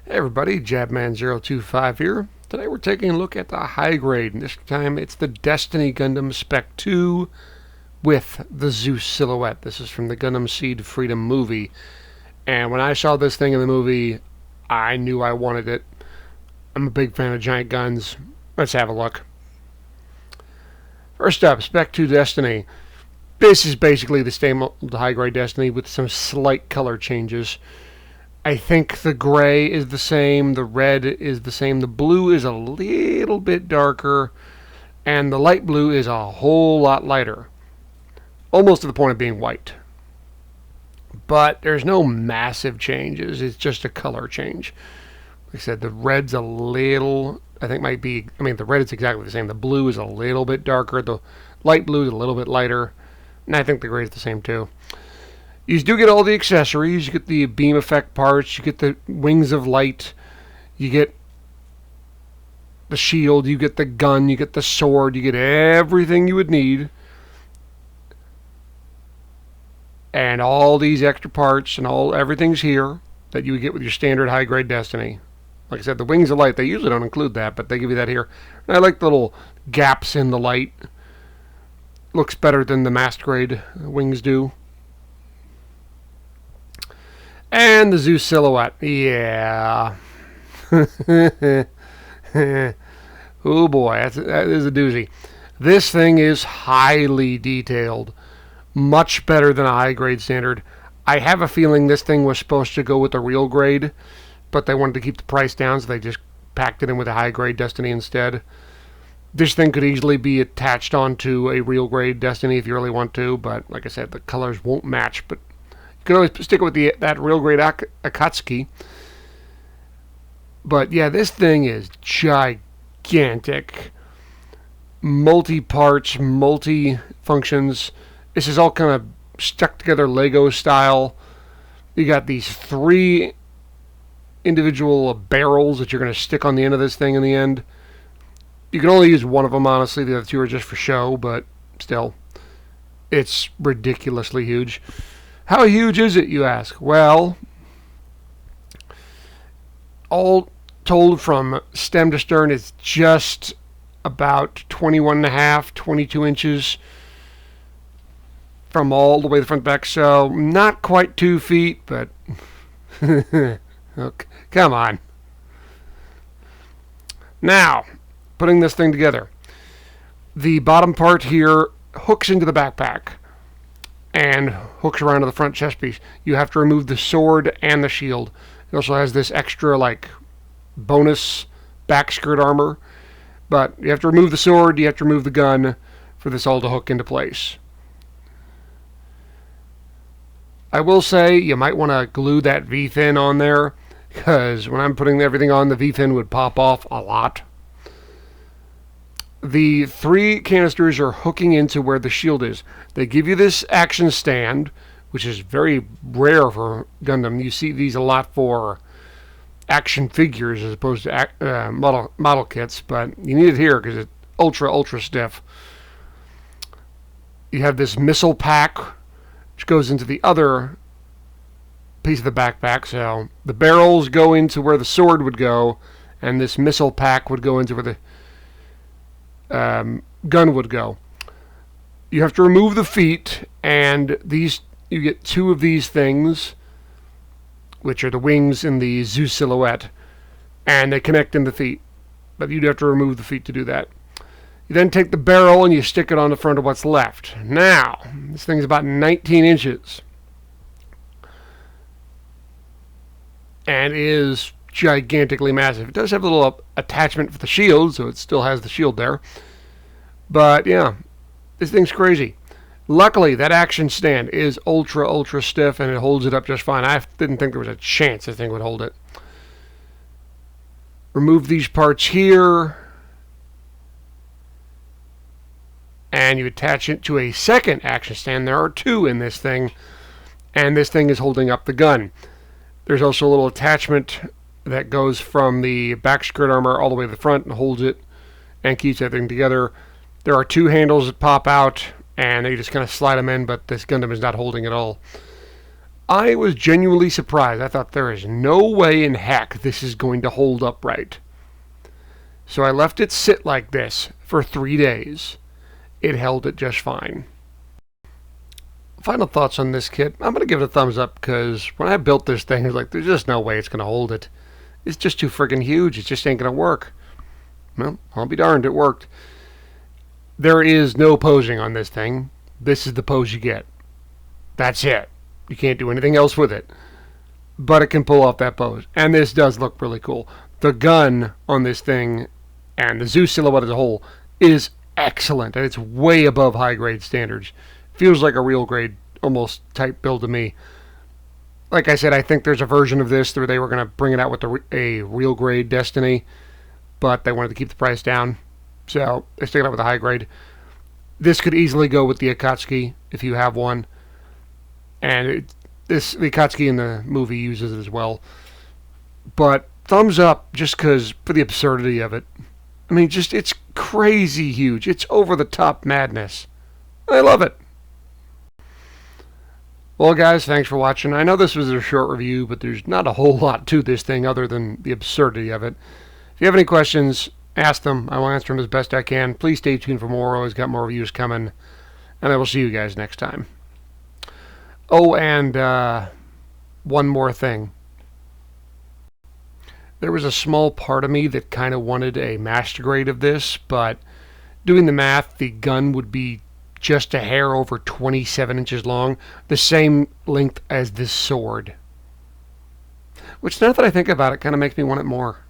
Hey everybody, Jabman025 here. Today we're taking a look at the high grade, and this time it's the Destiny Gundam Spec 2 with the Zeus silhouette. This is from the Gundam Seed Freedom movie, and when I saw this thing in the movie, I knew I wanted it. I'm a big fan of giant guns. Let's have a look. First up, Spec 2 Destiny. This is basically the same old high grade Destiny with some slight color changes. I think the gray is the same, the red is the same, the blue is a little bit darker, and the light blue is a whole lot lighter. Almost to the point of being white. But there's no massive changes, it's just a color change. Like I said, the red's a little, the red is exactly the same. The blue is a little bit darker, the light blue is a little bit lighter, and I think the gray is the same too. You do get all the accessories. You get the beam effect parts. You get the wings of light. You get the shield. You get the gun. You get the sword. You get everything you would need. And all these extra parts and everything's here that you would get with your standard high-grade Destiny. Like I said, the wings of light, they usually don't include that, but they give you that here. And I like the little gaps in the light. Looks better than the master grade wings do. And the Zeus silhouette. Yeah. Oh boy, that is a doozy. This thing is highly detailed. Much better than a high grade standard. I have a feeling this thing was supposed to go with a real grade, but they wanted to keep the price down, so they just packed it in with a high grade Destiny instead. This thing could easily be attached onto a real grade Destiny if you really want to, but like I said, the colors won't match, but you can always stick with that real grade Akatsuki. But yeah, this thing is gigantic. Multi-parts, multi-functions. This is all kind of stuck together Lego style. You got these 3 individual barrels that you're going to stick on the end of this thing in the end. You can only use one of them, honestly. The other 2 are just for show, but still. It's ridiculously huge. How huge is it, you ask? Well, all told from stem to stern, it's just about 21.5, 22 inches from all the way to the front back. So, not quite 2 feet, but okay, come on. Now, putting this thing together. The bottom part here hooks into the backpack and hooks around to the front chest piece. You have to remove the sword and the shield. It also has this extra, bonus back skirt armor. But you have to remove the sword, you have to remove the gun for this all to hook into place. I will say you might want to glue that V-fin on there, because when I'm putting everything on, the V-fin would pop off a lot. The 3 canisters are hooking into where the shield is. They give you this action stand, which is very rare for Gundam. You see these a lot for action figures as opposed to model kits, but you need it here because it's ultra stiff. You have this missile pack, which goes into the other piece of the backpack. So the barrels go into where the sword would go, and this missile pack would go into where the gun would go. You have to remove the feet, and you get 2 of these things, which are the wings in the Zeus silhouette, and they connect in the feet, but you'd have to remove the feet to do that. You then take the barrel and you stick it on the front of what's left. Now, this thing's about 19 inches and is gigantically massive. It does have a little attachment for the shield, so it still has the shield there. But yeah, this thing's crazy. Luckily, that action stand is ultra stiff, and it holds it up just fine. I didn't think there was a chance this thing would hold it. Remove these parts here, and you attach it to a second action stand. There are 2 in this thing, and this thing is holding up the gun. There's also a little attachment that goes from the back skirt armor all the way to the front and holds it and keeps everything together. There are 2 handles that pop out, and you just kind of slide them in, but this Gundam is not holding at all. I was genuinely surprised. I thought there is no way in heck this is going to hold up right. So I left it sit like this for 3 days. It held it just fine. Final thoughts on this kit. I'm going to give it a thumbs up because when I built this thing, I was like, there's just no way it's going to hold it. It's just too friggin' huge. It just ain't going to work. Well, I'll be darned, it worked. There is no posing on this thing. This is the pose you get. That's it. You can't do anything else with it. But it can pull off that pose. And this does look really cool. The gun on this thing and the Zeus silhouette as a whole is excellent. And it's way above high grade standards. Feels like a real grade almost type build to me. Like I said, I think there's a version of this where they were going to bring it out with a real grade Destiny, but they wanted to keep the price down, so they stuck it out with a high grade. This could easily go with the Akatsuki if you have one, and the Akatsuki in the movie uses it as well. But thumbs up just because for the absurdity of it. I mean, just it's crazy huge. It's over the top madness. I love it. Well, guys, thanks for watching. I know this was a short review, but there's not a whole lot to this thing other than the absurdity of it. If you have any questions, ask them. I will answer them as best I can. Please stay tuned for more. Always got more reviews coming. And I will see you guys next time. Oh, and one more thing. There was a small part of me that kind of wanted a master grade of this, but doing the math, the gun would be just a hair over 27 inches long, the same length as this sword. Which, now that I think about it, kind of makes me want it more.